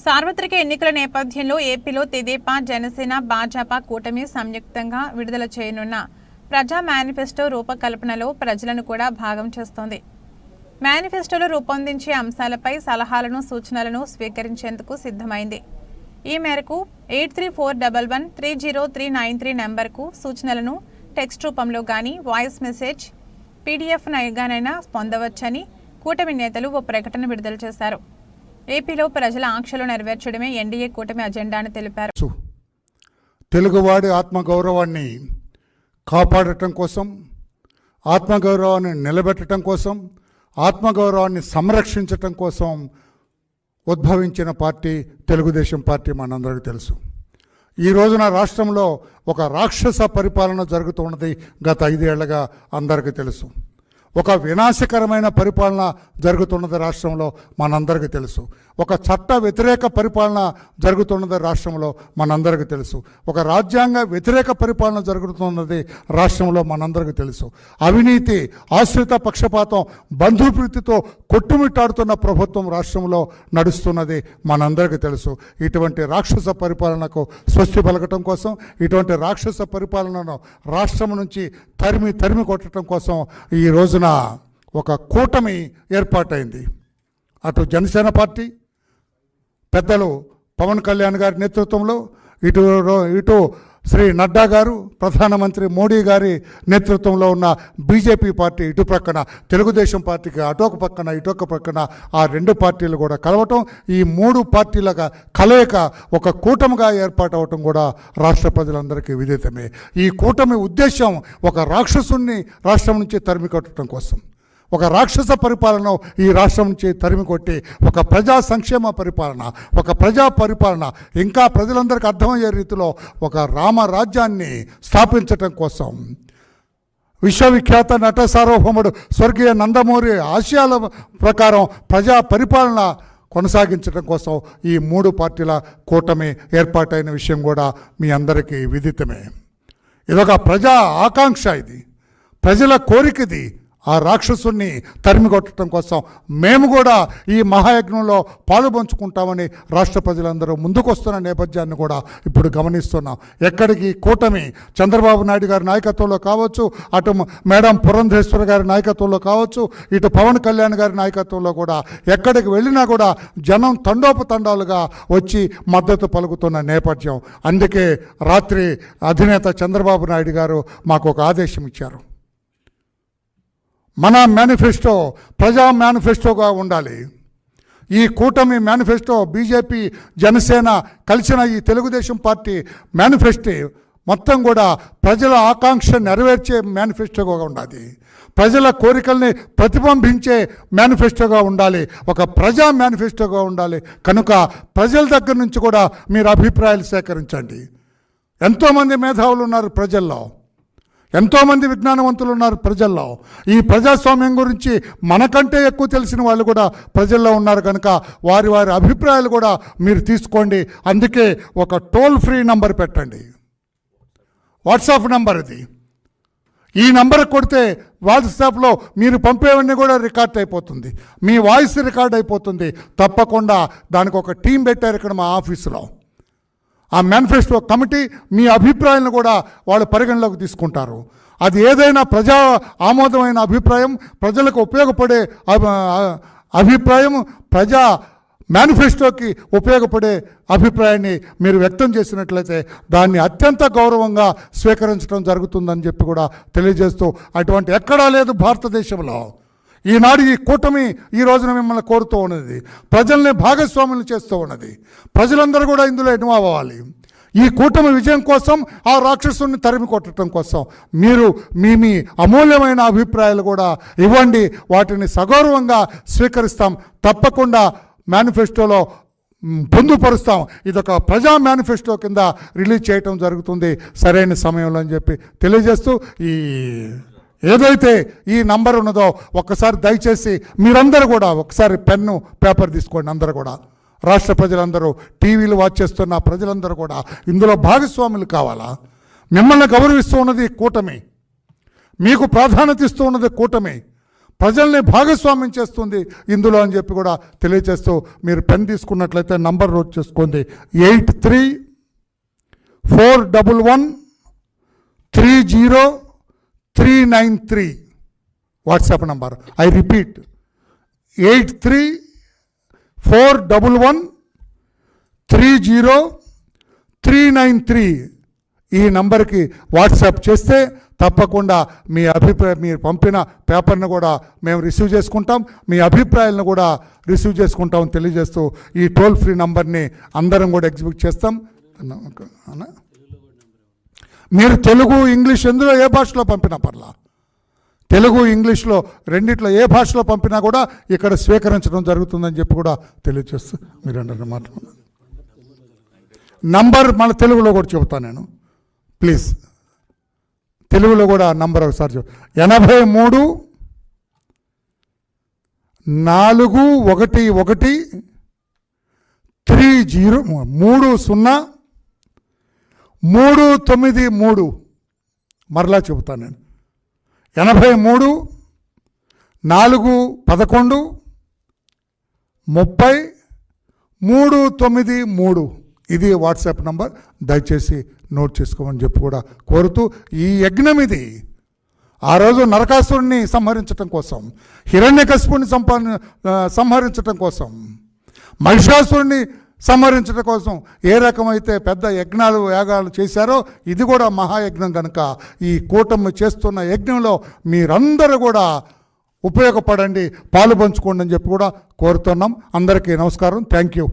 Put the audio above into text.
సార్వత్రిక ఎన్నికల నేపథ్యంలో ఏపీలో తెదేపా, జనసేన, భాజపా కూటమి సంయుక్తంగా విడుదల చేయనున్న ప్రజా మేనిఫెస్టో రూపకల్పనలో ప్రజలను కూడా భాగం చేస్తోంది. మేనిఫెస్టోలో రూపొందించే అంశాలపై సలహాలను, సూచనలను స్వీకరించేందుకు సిద్ధమైంది. ఈ మేరకు 8341130393 నెంబర్కు సూచనలను టెక్స్ట్ రూపంలో గానీ, వాయిస్ మెసేజ్, పీడీఎఫ్ గానైనా పొందవచ్చని కూటమి నేతలు ఓ ప్రకటన విడుదల చేశారు. ఏపీలో ప్రజల ఆంక్షలు నెరవేర్చడమే ఎన్డీఏ కూటమి అజెండా అని తెలిపారు. తెలుగువాడి ఆత్మగౌరవాన్ని కాపాడటం కోసం, ఆత్మగౌరవాన్ని నిలబెట్టడం కోసం, ఆత్మగౌరవాన్ని సంరక్షించటం కోసం ఉద్భవించిన పార్టీ తెలుగుదేశం పార్టీ మనందరికీ తెలుసు. ఈ రోజున రాష్ట్రంలో ఒక రాక్షస పరిపాలన జరుగుతున్నది గత 5 ఏళ్లుగా అందరికీ తెలుసు. ఒక వినాశకరమైన పరిపాలన జరుగుతున్నది రాష్ట్రంలో మనందరికీ తెలుసు. ఒక చట్ట వ్యతిరేక పరిపాలన జరుగుతున్నది రాష్ట్రంలో మనందరికీ తెలుసు. ఒక రాజ్యాంగ వ్యతిరేక పరిపాలన జరుగుతున్నది రాష్ట్రంలో మనందరికీ తెలుసు. అవినీతి, ఆశ్రిత పక్షపాతం, బంధుప్రీతితో కొట్టుమిట్టాడుతున్న ప్రభుత్వం రాష్ట్రంలో నడుస్తున్నది మనందరికీ తెలుసు. ఇటువంటి రాక్షస పరిపాలనకు స్వస్తి పలకటం కోసం, ఇటువంటి రాక్షస పరిపాలనను రాష్ట్రం నుంచి తరిమి కొట్టడం కోసం ఈ రోజున ఒక కూటమి ఏర్పాటైంది. అటు జనసేన పార్టీ పెద్దలు పవన్ కళ్యాణ్ గారి నేతృత్వంలో, ఇటు శ్రీ నడ్డా గారు, ప్రధానమంత్రి మోడీ గారి నేతృత్వంలో ఉన్న బీజేపీ పార్టీ ఇటు ప్రక్కన, తెలుగుదేశం పార్టీకి అటొక పక్కన ఇటొక పక్కన ఆ 2 పార్టీలు కూడా కలవటం, ఈ 3 పార్టీల కలయిక ఒక కూటమిగా ఏర్పాటవటం కూడా రాష్ట్ర ప్రజలందరికీ విదితమే. ఈ కూటమి ఉద్దేశం ఒక రాక్షసుని రాష్ట్రం నుంచి తరిమి కొట్టడం కోసం, ఒక రాక్షస పరిపాలన ఈ రాష్ట్రం నుంచి తరిమి కొట్టి ఒక ప్రజా సంక్షేమ పరిపాలన, ఒక ప్రజా పరిపాలన, ఇంకా ప్రజలందరికీ అర్థమయ్యే రీతిలో ఒక రామరాజ్యాన్ని స్థాపించటం కోసం, విశ్వవిఖ్యాత నట సార్వభౌముడు స్వర్గీయ నందమూరి ఆశయాల ప్రకారం ప్రజా పరిపాలన కొనసాగించడం కోసం ఈ 3 పార్టీల కూటమి ఏర్పాటైన విషయం కూడా మీ అందరికీ విదితమే. ఇదొక ప్రజా ఆకాంక్ష, ఇది ప్రజల కోరికది. ఆ రాక్షసుని తరిమి కొట్టడం కోసం మేము కూడా ఈ మహాయజ్ఞంలో పాలుపంచుకుంటామని రాష్ట్ర ప్రజలందరూ ముందుకొస్తున్న నేపథ్యాన్ని కూడా ఇప్పుడు గమనిస్తున్నాం. ఎక్కడికి కూటమి చంద్రబాబు నాయుడు గారి నాయకత్వంలో కావచ్చు, అటు మేడం పురంధేశ్వరి గారి నాయకత్వంలో కావచ్చు, ఇటు పవన్ కళ్యాణ్ గారి నాయకత్వంలో కూడా ఎక్కడికి వెళ్ళినా కూడా జనం తండోపతండాలుగా వచ్చి మద్దతు పలుకుతున్న నేపథ్యం. అందుకే రాత్రి అధినేత చంద్రబాబు నాయుడు గారు మాకు ఒక ఆదేశం ఇచ్చారు. మన మేనిఫెస్టో ప్రజా మేనిఫెస్టోగా ఉండాలి. ఈ కూటమి మేనిఫెస్టో, బీజేపీ, జనసేన కలిసిన ఈ తెలుగుదేశం పార్టీ మేనిఫెస్టో మొత్తం కూడా ప్రజల ఆకాంక్ష నెరవేర్చే మేనిఫెస్టోగా ఉండాలి. ప్రజల కోరికల్ని ప్రతిబింబించే మేనిఫెస్టోగా ఉండాలి. ఒక ప్రజా మేనిఫెస్టోగా ఉండాలి. కనుక ప్రజల దగ్గర నుంచి కూడా మీరు అభిప్రాయాలు సేకరించండి. ఎంతోమంది మేధావులు ఉన్నారు ప్రజల్లో, ఎంతోమంది విజ్ఞానవంతులు ఉన్నారు ప్రజల్లో. ఈ ప్రజాస్వామ్యం గురించి మనకంటే ఎక్కువ తెలిసిన వాళ్ళు కూడా ప్రజల్లో ఉన్నారు. కనుక వారి అభిప్రాయాలు కూడా మీరు తీసుకోండి. అందుకే ఒక టోల్ ఫ్రీ నంబర్ పెట్టండి, వాట్సాప్ నంబర్ ఇది. ఈ నంబర్ కొడితే వాట్సాప్లో మీరు పంపేవన్నీ కూడా రికార్డ్ అయిపోతుంది, మీ వాయిస్ రికార్డ్ అయిపోతుంది. తప్పకుండా దానికి ఒక టీం పెట్టారు ఇక్కడ మా ఆఫీసులో. ఆ మేనిఫెస్టో కమిటీ మీ అభిప్రాయాలను కూడా వాళ్ళు పరిగణలోకి తీసుకుంటారు. అది ఏదైనా ప్రజా ఆమోదమైన అభిప్రాయం, ప్రజలకు ఉపయోగపడే అభిప్రాయం, ప్రజా మేనిఫెస్టోకి ఉపయోగపడే అభిప్రాయాన్ని మీరు వ్యక్తం చేసినట్లయితే దాన్ని అత్యంత గౌరవంగా స్వీకరించడం జరుగుతుందని చెప్పి కూడా తెలియజేస్తూ, అటువంటి ఎక్కడా లేదు భారతదేశంలో. ఈనాడు ఈ కూటమి ఈ రోజున మిమ్మల్ని కోరుతూ ఉన్నది, ప్రజల్ని భాగస్వాములు చేస్తూ ఉన్నది. ప్రజలందరూ కూడా ఇందులో ఇన్వాల్వ్ అవ్వాలి. ఈ కూటమి విజయం కోసం, ఆ రాక్షసుని తరిమి కొట్టడం కోసం మీరు మీ అమూల్యమైన అభిప్రాయాలు కూడా ఇవ్వండి. వాటిని సగౌరవంగా స్వీకరిస్తాం. తప్పకుండా మేనిఫెస్టోలో పొందుపరుస్తాం. ఇదొక ప్రజా మేనిఫెస్టో కింద రిలీజ్ చేయటం జరుగుతుంది సరైన సమయంలో అని చెప్పి తెలియజేస్తూ, ఈ ఏదైతే ఈ నంబర్ ఉన్నదో ఒక్కసారి దయచేసి మీరందరూ కూడా ఒకసారి పెన్ను పేపర్ తీసుకోండి. అందరూ కూడా రాష్ట్ర ప్రజలందరూ, టీవీలు వాచ్ చేస్తున్న ప్రజలందరూ కూడా ఇందులో భాగస్వాములు కావాలా? మిమ్మల్ని గౌరవిస్తూ ఉన్నది కూటమి, మీకు ప్రాధాన్యత ఇస్తూ ఉన్నది కూటమి. ప్రజల్ని భాగస్వామ్యం చేస్తుంది ఇందులో అని చెప్పి కూడా తెలియజేస్తూ మీరు పెన్ తీసుకున్నట్లయితే నంబర్ నోట్ చేసుకోండి 83413039 వాట్సాప్ నంబర్. ఐ రిపీట్ 83413039 ఈ నంబర్కి వాట్సాప్ చేస్తే తప్పకుండా మీ అభిప్రాయం, మీరు పంపిన పేపర్ను కూడా మేము రిసీవ్ చేసుకుంటాం, మీ అభిప్రాయాలను కూడా రిసీవ్ చేసుకుంటాం తెలియజేస్తూ ఈ టోల్ ఫ్రీ నంబర్ని అందరం కూడా ఎగ్జిక్యూట్ చేస్తాం. మీరు తెలుగు ఇంగ్లీష్ ఎందులో ఏ భాషలో పంపినా పర్లా, తెలుగు ఇంగ్లీష్లో రెండిట్లో ఏ భాషలో పంపినా కూడా ఇక్కడ స్వీకరించడం జరుగుతుందని చెప్పి కూడా తెలియజేస్తూ మీరు అన్న మాట నంబర్ మన తెలుగులో కూడా చెబుతాను నేను, ప్లీజ్ తెలుగులో కూడా నంబర్ ఒకసారి 83413039 మరలా చెబుతాను నేను 8341303039 ఇది వాట్సాప్ నంబర్. దయచేసి నోట్ చేసుకోమని చెప్పి కూడా కోరుతూ ఈ యజ్ఞం ఇది ఆ రోజు నరకాసురుణ్ణి సంహరించటం కోసం, హిరణ్యకశిపుని సంహరించటం కోసం, మహిషాసురుణ్ణి సంహరించడం కోసం ఏ రకమైతే పెద్ద యజ్ఞాలు యాగాలు చేశారో ఇది కూడా మహాయజ్ఞం కనుక ఈ కూటమి చేస్తున్న యజ్ఞంలో మీరందరూ కూడా ఉపయోగపడండి, పాలు పంచుకోండి అని చెప్పి కూడా కోరుతున్నాం. అందరికీ నమస్కారం. Thank you.